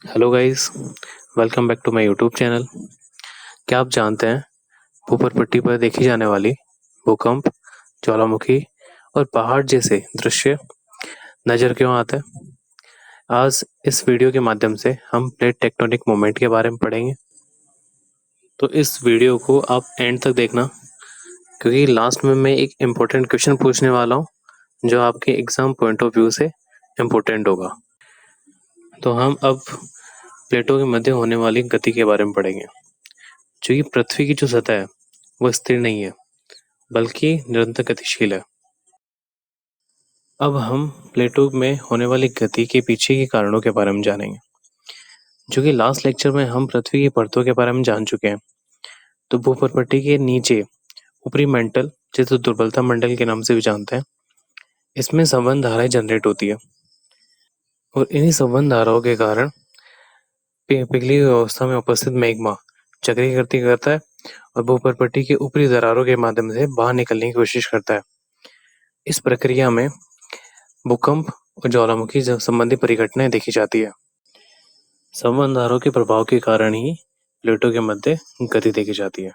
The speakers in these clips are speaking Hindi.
Hello guys, welcome back to my YouTube channel. क्या आप जानते हैं ऊपर पट्टी पर देखी जाने वाली भूकंप, ज्वालामुखी और पहाड़ जैसे दृश्य नज़र क्यों आते हैं? आज इस वीडियो के माध्यम से हम प्लेट टेक्टोनिक मूवमेंट के बारे में पढ़ेंगे। तो इस वीडियो को आप एंड तक देखना, क्योंकि लास्ट में मैं एक इम्पोर्टेंट क्वेश्चन पूछने वाला हूँ जो आपके एग्जाम पॉइंट ऑफ व्यू से इम्पोर्टेंट होगा। तो हम अब प्लेटों के मध्य होने वाली गति के बारे में पढ़ेंगे। जो कि पृथ्वी की जो सतह है वो स्थिर नहीं है, बल्कि निरंतर गतिशील है। अब हम प्लेटों में होने वाली गति के पीछे के कारणों के बारे में जानेंगे। जो कि लास्ट लेक्चर में हम पृथ्वी की परतों के बारे में जान चुके हैं। तो भूपर्पट्टी के नीचे ऊपरी मंडल, जिसे दुर्बलता मंडल के नाम से भी जानते हैं, इसमें संवहन धाराएं जनरेट होती है और इन्हीं संवहन धाराओं के कारण पिघली हुई अवस्था में उपस्थित मैग्मा चक्रीय गति करता है और भूपर्पट्टी के ऊपरी दरारों के माध्यम से बाहर निकलने की कोशिश करता है। इस प्रक्रिया में भूकंप और ज्वालामुखी संबंधी परिघटनाएं देखी जाती है। संवहन धाराओं के प्रभाव के कारण ही प्लेटों के मध्य गति देखी जाती है।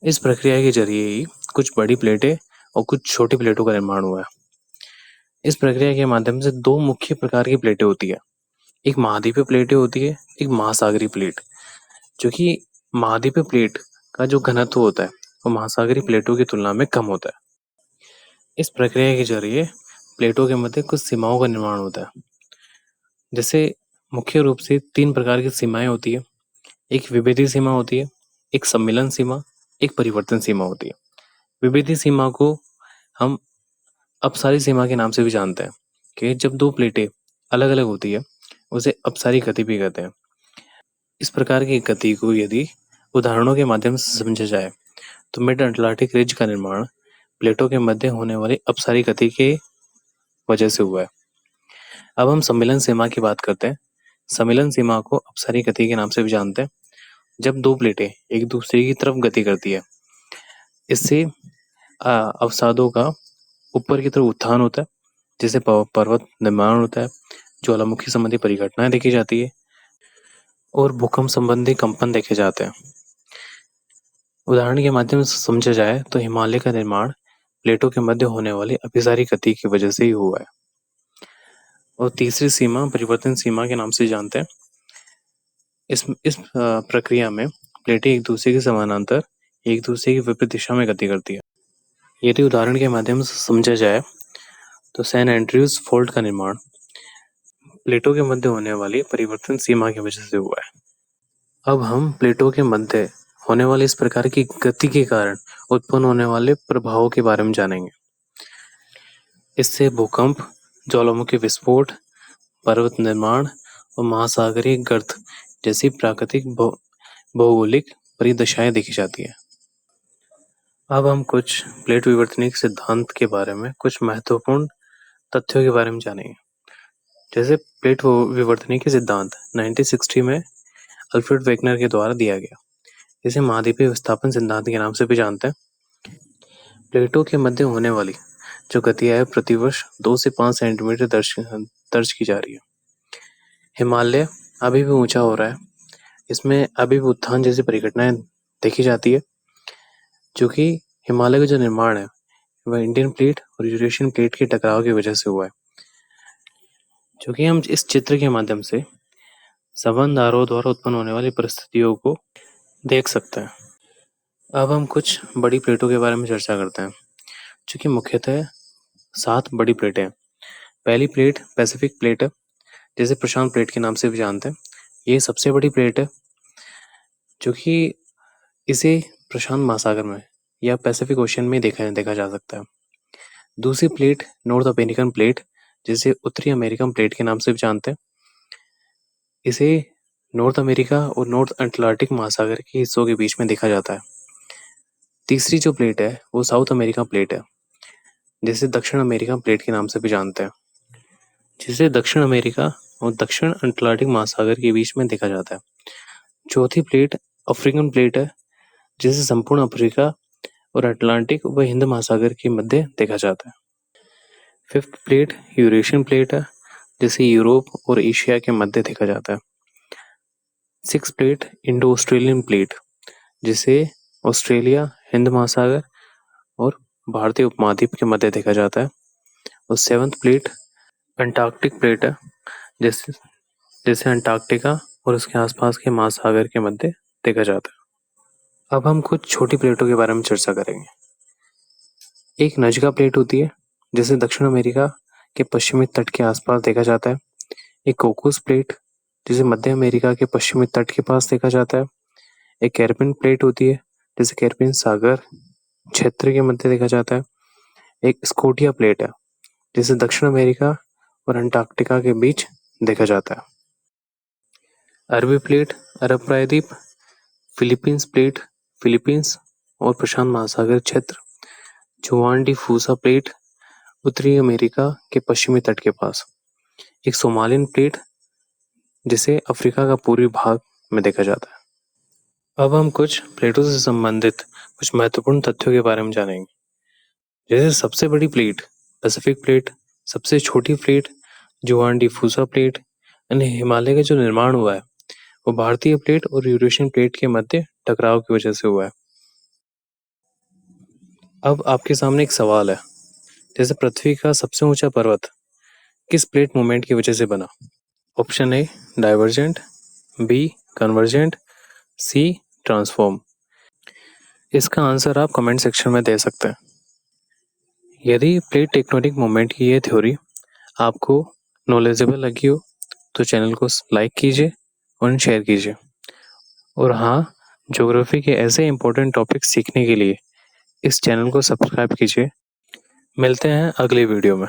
इस प्रक्रिया के जरिए ही कुछ बड़ी प्लेटें और कुछ छोटी प्लेटों का निर्माण हुआ है। इस प्रक्रिया के माध्यम से दो मुख्य प्रकार की प्लेटें होती है। एक महाद्वीपीय प्लेटें होती है, एक महासागरीय प्लेट। जो कि महाद्वीपीय प्लेट का जो घनत्व होता है वो महासागरीय प्लेटों की तुलना में कम होता है। इस प्रक्रिया के जरिए प्लेटों के मध्य कुछ सीमाओं का निर्माण होता है। जैसे मुख्य रूप से 3 प्रकार की सीमाएं होती है। एक विभेदीय सीमा होती है, एक सम्मिलन सीमा, एक परिवर्तन सीमा होती है। विभेदीय सीमा को हम अपसारी सीमा के नाम से भी जानते हैं कि जब दो प्लेटें अलग अलग होती है उसे अपसारी गति भी कहते हैं। इस प्रकार की गति को यदि उदाहरणों के माध्यम से समझा जाए तो मिड अटलांटिक रिज का निर्माण प्लेटों के मध्य होने वाली अपसारी गति के वजह से हुआ है। अब हम सम्मिलन सीमा की बात करते हैं। सम्मिलन सीमा को अपसारी गति के नाम से भी जानते हैं। जब दो प्लेटें एक दूसरे की तरफ गति करती है, इससे अवसादों का ऊपर की तरफ उत्थान होता है, जिससे पर्वत निर्माण होता है, ज्वालामुखी संबंधी परिघटनाएं देखी जाती है और भूकंप संबंधी कंपन देखे जाते हैं। उदाहरण के माध्यम से समझा जाए तो हिमालय का निर्माण प्लेटों के मध्य होने वाली अभिसारी गति की वजह से ही हुआ है। और तीसरी सीमा परिवर्तन सीमा के नाम से जानते हैं। इस प्रक्रिया में प्लेटें एक दूसरे के समानांतर एक दूसरे की विपरीत दिशा में गति करती है। यदि उदाहरण के माध्यम से समझा जाए तो सैन एंड्रयूज फोल्ड का निर्माण प्लेटों के मध्य होने वाली परिवर्तन सीमा की वजह से हुआ है। अब हम प्लेटों के मध्य होने वाली इस प्रकार की गति के कारण उत्पन्न होने वाले प्रभावों के बारे में जानेंगे। इससे भूकंप, ज्वालामुखी विस्फोट, पर्वत निर्माण और महासागरीय गर्त जैसी प्राकृतिक भौगोलिक परिदशाएं देखी जाती है। अब हम कुछ प्लेट विवर्तनिक सिद्धांत के बारे में कुछ महत्वपूर्ण तथ्यों के बारे में जानेंगे। जैसे प्लेट विवर्तनिक सिद्धांत 1960 में अल्फ्रेड वेगनर के द्वारा दिया गया। इसे महाद्वीपीय विस्थापन सिद्धांत के नाम से भी जानते हैं। प्लेटों के मध्य होने वाली जो गति है प्रतिवर्ष 2 से 5 सेंटीमीटर दर्ज की जा रही है। हिमालय अभी भी ऊंचा हो रहा है, इसमें अभी भी उत्थान जैसी परिघटनाएं देखी जाती है। जो कि हिमालय का जो निर्माण है वह इंडियन प्लेट और यूरेशियन प्लेट के टकराव की वजह से हुआ है। जो कि हम इस चित्र के माध्यम से संवहन धाराओं द्वारा उत्पन्न होने वाली परिस्थितियों को देख सकते हैं। अब हम कुछ बड़ी प्लेटों के बारे में चर्चा करते हैं, जो कि मुख्यतः 7 बड़ी प्लेटें हैं। पहली प्लेट पैसिफिक प्लेट है, जिसे प्रशांत प्लेट के नाम से भी जानते हैं। ये सबसे बड़ी प्लेट है, जो कि इसे प्रशांत महासागर में या पैसिफिक ओशन में देखा जा सकता है। दूसरी प्लेट नॉर्थ अमेरिकन प्लेट, जिसे उत्तरी अमेरिकन प्लेट के नाम से भी जानते हैं। इसे नॉर्थ अमेरिका और नॉर्थ अटलांटिक महासागर के हिस्सों के बीच में देखा जाता है। तीसरी जो प्लेट है वो साउथ अमेरिका प्लेट है, जिसे दक्षिण अमेरिका प्लेट के नाम से भी जानते हैं, जिसे दक्षिण अमेरिका और दक्षिण अटलांटिक महासागर के बीच में देखा जाता है। चौथी प्लेट अफ्रीकन प्लेट है, जिसे संपूर्ण अफ्रीका और अटलांटिक व हिंद महासागर के मध्य देखा जाता है। फिफ्थ प्लेट यूरेशियन प्लेट है, जिसे यूरोप और एशिया के मध्य देखा जाता है। 6 प्लेट इंडो ऑस्ट्रेलियन प्लेट, जिसे ऑस्ट्रेलिया, हिंद महासागर और भारतीय उपमहाद्वीप के मध्य देखा जाता है। और 7th प्लेट अंटार्कटिक प्लेट है, जिसे जिसे अंटार्कटिका और उसके आसपास के महासागर के मध्य देखा जाता है। अब हम कुछ छोटी प्लेटों के बारे में चर्चा करेंगे। एक नजका प्लेट होती है, जिसे दक्षिण अमेरिका के पश्चिमी तट के आसपास देखा जाता है। एक कोकुस प्लेट, जिसे मध्य अमेरिका के पश्चिमी तट के पास देखा जाता है। एक कैरिबियन प्लेट होती है, जिसे कैरिबियन सागर क्षेत्र के मध्य देखा जाता है। एक स्कोटिया प्लेट है, जिसे दक्षिण अमेरिका और अंटार्कटिका के बीच देखा जाता है। अरबी प्लेट अरब प्रायद्वीप, फिलीपींस प्लेट फिलीपींस और प्रशांत महासागर क्षेत्र, जुआन डी फूसा प्लेट उत्तरी अमेरिका के पश्चिमी तट के पास। एक सोमालियन प्लेट, जिसे अफ्रीका का पूर्वी भाग में देखा जाता है। अब हम कुछ प्लेटों से संबंधित कुछ महत्वपूर्ण तथ्यों के बारे में जानेंगे। जैसे सबसे बड़ी प्लेट पैसिफिक प्लेट, सबसे छोटी प्लेट जुआन डी फूसा प्लेट, यानी हिमालय का जो निर्माण हुआ है वो भारतीय प्लेट और यूरेशियन प्लेट के मध्य टकराव की वजह से हुआ है। अब आपके सामने एक सवाल है, जैसे पृथ्वी का सबसे ऊंचा पर्वत किस प्लेट मूवमेंट की वजह से बना? Option A divergent, B convergent, C transform. इसका आंसर आप कमेंट सेक्शन में दे सकते हैं। यदि प्लेट टेक्टोनिक मूवमेंट की ये थ्योरी आपको नॉलेजेबल लगी हो तो चैनल को लाइक कीजिए और शेयर कीजिए। और हाँ, ज्योग्राफी के ऐसे इंपॉर्टेंट टॉपिक सीखने के लिए इस चैनल को सब्सक्राइब कीजिए। मिलते हैं अगले वीडियो में।